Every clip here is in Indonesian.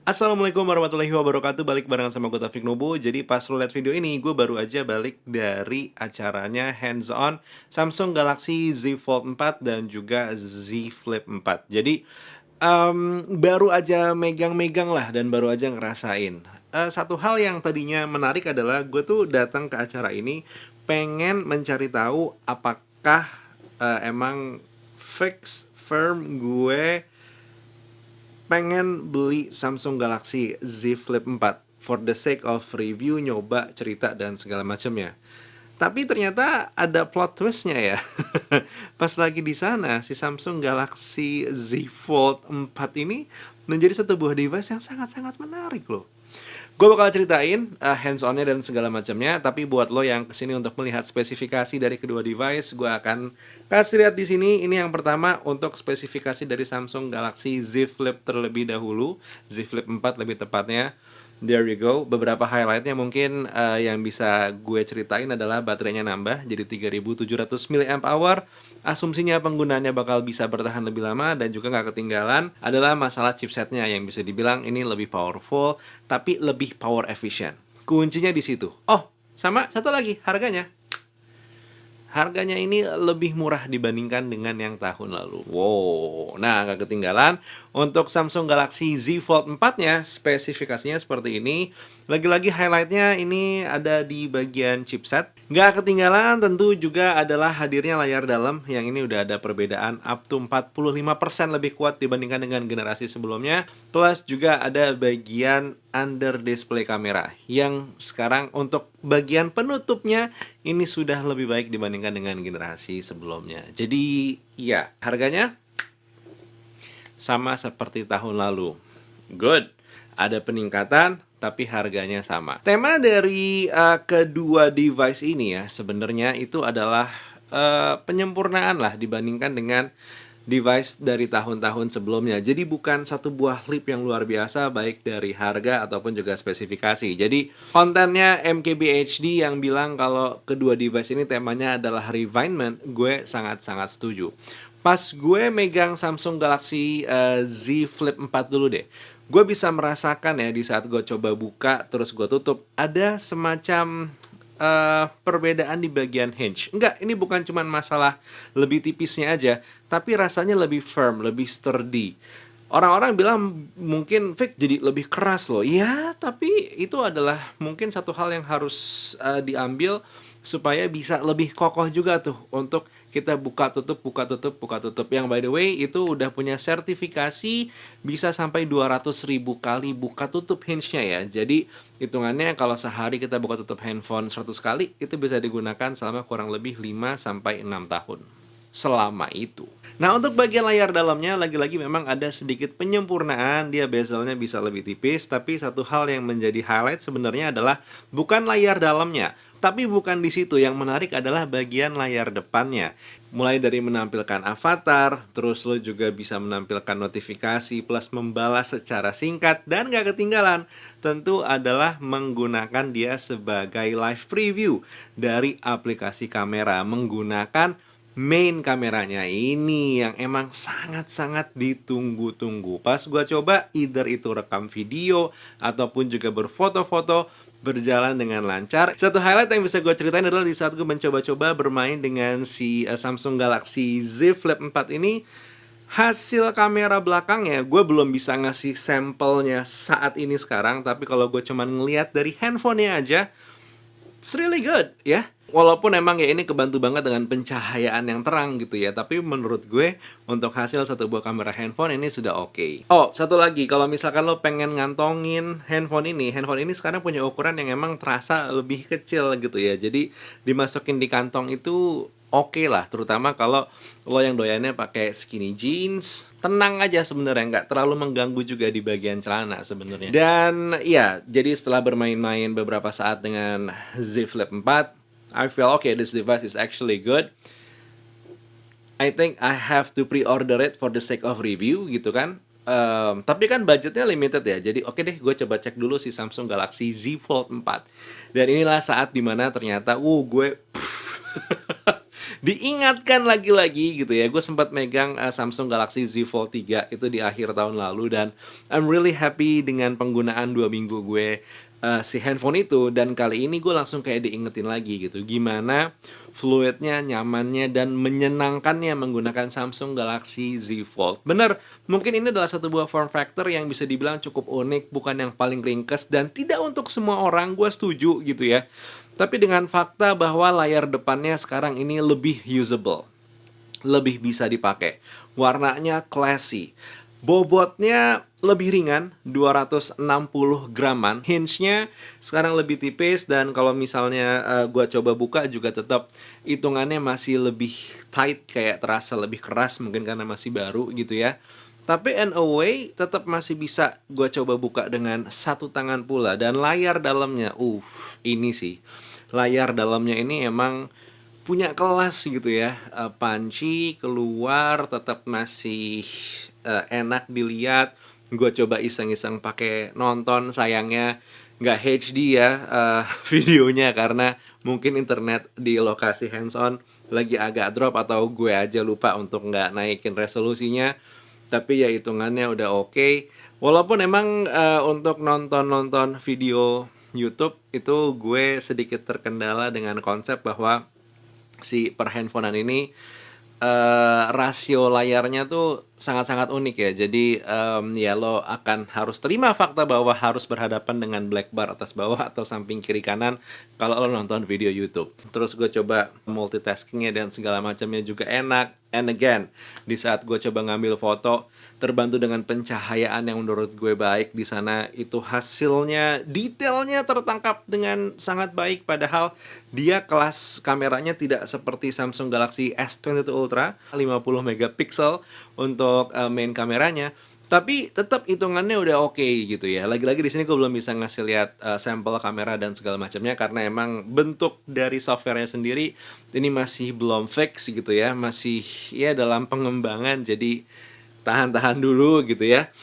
Assalamualaikum warahmatullahi wabarakatuh. Balik barengan sama gue Taufik Nubu. Jadi pas lo liat video ini, gue baru aja balik dari acaranya hands on Samsung Galaxy Z Fold 4 dan juga Z Flip 4. Jadi baru aja megang-megang lah dan baru aja ngerasain. Satu hal yang tadinya menarik adalah gue tuh datang ke acara ini pengen mencari tahu apakah emang fix firm gue pengen beli Samsung Galaxy Z Flip 4 for the sake of review, nyoba, cerita, dan segala macamnya. Tapi ternyata ada plot twistnya ya. Pas lagi di sana, si Samsung Galaxy Z Fold 4 ini menjadi satu buah device yang sangat-sangat menarik loh. Gue bakal ceritain hands-on-nya dan segala macamnya. Tapi buat lo yang kesini untuk melihat spesifikasi dari kedua device, gue akan kasih lihat di sini. Ini yang pertama untuk spesifikasi dari Samsung Galaxy Z Flip terlebih dahulu, Z Flip 4 lebih tepatnya. There you go. Beberapa highlightnya mungkin yang bisa gue ceritain adalah baterainya nambah jadi 3700 mAh. Asumsinya penggunaannya bakal bisa bertahan lebih lama dan juga nggak ketinggalan adalah masalah chipsetnya yang bisa dibilang ini lebih powerful tapi lebih power efficient. Kuncinya di situ. Oh, sama satu lagi harganya. Harganya ini lebih murah dibandingkan dengan yang tahun lalu. Wow, nah nggak ketinggalan. Untuk Samsung Galaxy Z Fold 4-nya, spesifikasinya seperti ini. Lagi-lagi highlightnya ini ada di bagian chipset. Nggak ketinggalan tentu juga adalah hadirnya layar dalam. Yang ini udah ada perbedaan up to 45% lebih kuat dibandingkan dengan generasi sebelumnya. Plus juga ada bagian under display kamera. Yang sekarang untuk bagian penutupnya ini sudah lebih baik dibandingkan dengan generasi sebelumnya. Jadi ya, harganya sama seperti tahun lalu. Good. Ada peningkatan tapi harganya sama. Tema dari kedua device ini ya sebenarnya itu adalah penyempurnaan lah dibandingkan dengan device dari tahun-tahun sebelumnya. Jadi bukan satu buah lip yang luar biasa baik dari harga ataupun juga spesifikasi. Jadi kontennya MKBHD yang bilang kalau kedua device ini temanya adalah refinement, gue sangat-sangat setuju. Pas gue megang Samsung Galaxy Z Flip 4 dulu deh, gue bisa merasakan ya di saat gue coba buka terus gue tutup ada semacam perbedaan di bagian hinge. Enggak, ini bukan cuma masalah lebih tipisnya aja, tapi rasanya lebih firm, lebih sturdy. Orang-orang bilang mungkin Vic jadi lebih keras loh. Ya, tapi itu adalah mungkin satu hal yang harus diambil supaya bisa lebih kokoh juga tuh untuk kita buka tutup buka tutup buka tutup. Yang by the way itu udah punya sertifikasi bisa sampai 200.000 kali buka tutup hinge-nya ya. Jadi hitungannya kalau sehari kita buka tutup handphone 100 kali itu bisa digunakan selama kurang lebih 5 sampai 6 tahun selama itu. Nah, untuk bagian layar dalamnya lagi-lagi memang ada sedikit penyempurnaan, dia bezelnya bisa lebih tipis, tapi satu hal yang menjadi highlight sebenarnya adalah bukan layar dalamnya, tapi bukan di situ. Yang menarik adalah bagian layar depannya. Mulai dari menampilkan avatar, terus lo juga bisa menampilkan notifikasi plus membalas secara singkat, dan gak ketinggalan tentu adalah menggunakan dia sebagai live preview dari aplikasi kamera menggunakan main kameranya ini yang emang sangat-sangat ditunggu-tunggu. Pas gua coba, either itu rekam video ataupun juga berfoto-foto, berjalan dengan lancar. Satu highlight yang bisa gue ceritain adalah di saat gue mencoba-coba bermain dengan si Samsung Galaxy Z Flip 4 ini, hasil kamera belakangnya gue belum bisa ngasih sampelnya saat ini sekarang, tapi kalau gue cuman ngeliat dari handphonenya aja, it's really good ya. Walaupun emang ya ini kebantu banget dengan pencahayaan yang terang gitu ya, tapi menurut gue untuk hasil satu buah kamera handphone ini sudah oke. Oh, satu lagi, kalau misalkan lo pengen ngantongin handphone ini sekarang punya ukuran yang emang terasa lebih kecil gitu ya. Jadi dimasukin di kantong itu oke lah, terutama kalau lo yang doyannya pakai skinny jeans, tenang aja sebenarnya, nggak terlalu mengganggu juga di bagian celana sebenarnya. Dan ya, jadi setelah bermain-main beberapa saat dengan Z Flip 4, I feel okay, this device is actually good. I think I have to pre-order it for the sake of review gitu kan. Tapi kan budgetnya limited ya. Jadi oke deh, gue coba cek dulu si Samsung Galaxy Z Fold 4. Dan inilah saat dimana ternyata gue Diingatkan lagi-lagi gitu ya, gue sempat megang Samsung Galaxy Z Fold 3 itu di akhir tahun lalu, dan I'm really happy dengan penggunaan 2 minggu gue si handphone itu. Dan kali ini gue langsung kayak diingetin lagi gitu, gimana fluidnya, nyamannya, dan menyenangkannya menggunakan Samsung Galaxy Z Fold. Bener, mungkin ini adalah satu buah form factor yang bisa dibilang cukup unik, bukan yang paling ringkes, dan tidak untuk semua orang, gue setuju gitu ya. Tapi dengan fakta bahwa layar depannya sekarang ini lebih usable, lebih bisa dipakai. Warnanya classy. Bobotnya lebih ringan, 260 graman. Hinge-nya sekarang lebih tipis, dan kalau misalnya gua coba buka juga tetap hitungannya masih lebih tight, kayak terasa lebih keras mungkin karena masih baru gitu ya. Tapi in a way tetap masih bisa gua coba buka dengan satu tangan pula, dan layar dalamnya ini sih. Layar dalamnya ini emang punya kelas gitu ya, punchy, keluar tetap masih enak dilihat. Gue coba iseng-iseng pakai nonton, sayangnya nggak HD ya videonya, karena mungkin internet di lokasi hands on lagi agak drop, atau gue aja lupa untuk nggak naikin resolusinya. Tapi ya hitungannya udah oke. Walaupun emang untuk nonton video YouTube itu gue sedikit terkendala dengan konsep bahwa si perhandphonean ini rasio layarnya tuh sangat-sangat unik ya. Jadi ya lo akan harus terima fakta bahwa harus berhadapan dengan black bar atas bawah atau samping kiri kanan kalau lo nonton video YouTube. Terus gue coba multitaskingnya dan segala macamnya juga enak. And again, di saat gue coba ngambil foto, terbantu dengan pencahayaan yang menurut gue baik di sana, itu hasilnya, detailnya tertangkap dengan sangat baik. Padahal dia kelas kameranya tidak seperti Samsung Galaxy S22 Ultra 50 megapiksel untuk main kameranya, tapi tetap hitungannya udah oke gitu ya. Lagi-lagi di sini gue belum bisa ngasih lihat sampel kamera dan segala macamnya, karena emang bentuk dari softwarenya sendiri ini masih belum fix gitu ya, masih ya dalam pengembangan. Jadi tahan-tahan dulu gitu ya.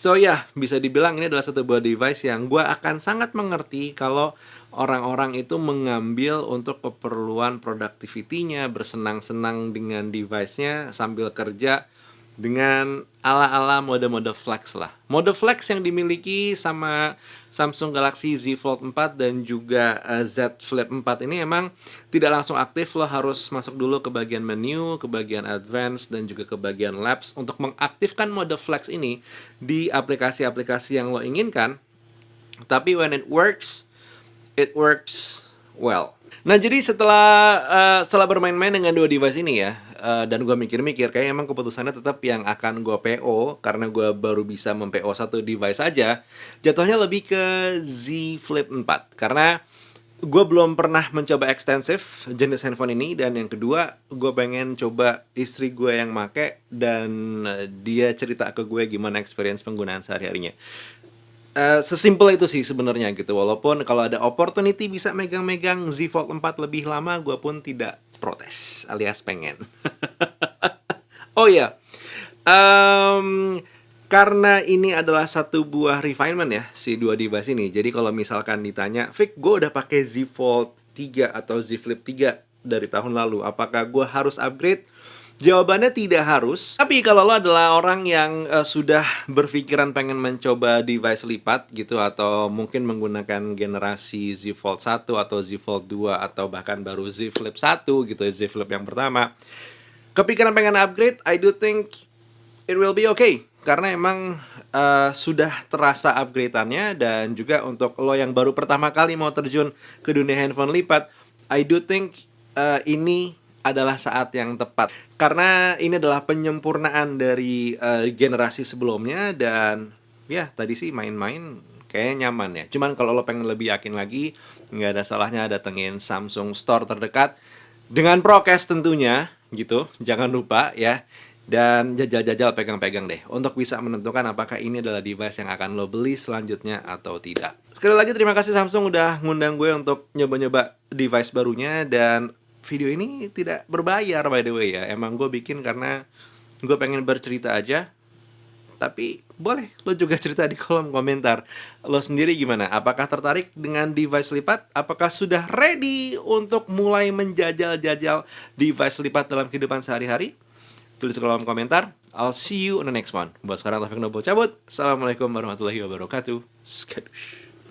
So ya, bisa dibilang ini adalah satu buah device yang gue akan sangat mengerti kalau orang-orang itu mengambil untuk keperluan productivity-nya, bersenang-senang dengan device-nya sambil kerja dengan ala-ala mode-mode flex lah. Mode flex yang dimiliki sama Samsung Galaxy Z Fold 4 dan juga Z Flip 4 ini emang tidak langsung aktif. Lo harus masuk dulu ke bagian menu, ke bagian advance, dan juga ke bagian labs untuk mengaktifkan mode flex ini di aplikasi-aplikasi yang lo inginkan. Tapi when it works well. Nah, jadi setelah bermain-main dengan dua device ini ya, dan gue mikir-mikir, kayak emang keputusannya tetap yang akan gue PO, karena gue baru bisa mem-PO satu device aja. Jatuhnya lebih ke Z Flip 4, karena gue belum pernah mencoba ekstensif jenis handphone ini, dan yang kedua, gue pengen coba istri gue yang make, dan dia cerita ke gue gimana experience penggunaan sehari-harinya. Sesimpel itu sih sebenarnya gitu. Walaupun kalau ada opportunity bisa megang-megang Z Fold 4 lebih lama, gue pun tidak protes, alias pengen. Oh ya, karena ini adalah satu buah refinement ya, si dua device ini. Jadi kalau misalkan ditanya, Vic, gue udah pakai Z Fold 3 atau Z Flip 3 dari tahun lalu, apakah gue harus upgrade? Jawabannya tidak harus. Tapi kalau lo adalah orang yang sudah berpikiran pengen mencoba device lipat gitu, atau mungkin menggunakan generasi Z Fold 1 atau Z Fold 2 atau bahkan baru Z Flip 1 gitu, Z Flip yang pertama, kepikiran pengen upgrade, I do think it will be okay. Karena emang sudah terasa upgrade-annya, dan juga untuk lo yang baru pertama kali mau terjun ke dunia handphone lipat, I do think ini adalah saat yang tepat, karena ini adalah penyempurnaan dari generasi sebelumnya. Dan ya tadi sih main-main kayaknya nyaman ya. Cuman kalau lo pengen lebih yakin lagi, nggak ada salahnya datengin Samsung Store terdekat dengan prokes tentunya gitu, jangan lupa ya. Dan jajal-jajal, pegang-pegang deh untuk bisa menentukan apakah ini adalah device yang akan lo beli selanjutnya atau tidak. Sekali lagi terima kasih Samsung udah ngundang gue untuk nyoba-nyoba device barunya. Dan video ini tidak berbayar by the way ya. Emang gue bikin karena gue pengen bercerita aja. Tapi boleh lo juga cerita di kolom komentar. Lo sendiri gimana? Apakah tertarik dengan device lipat? Apakah sudah ready untuk mulai menjajal-jajal device lipat dalam kehidupan sehari-hari? Tulis di kolom komentar. I'll see you on the next one. Buat sekarang Taufik Nobo cabut. Assalamualaikum warahmatullahi wabarakatuh. Skadush.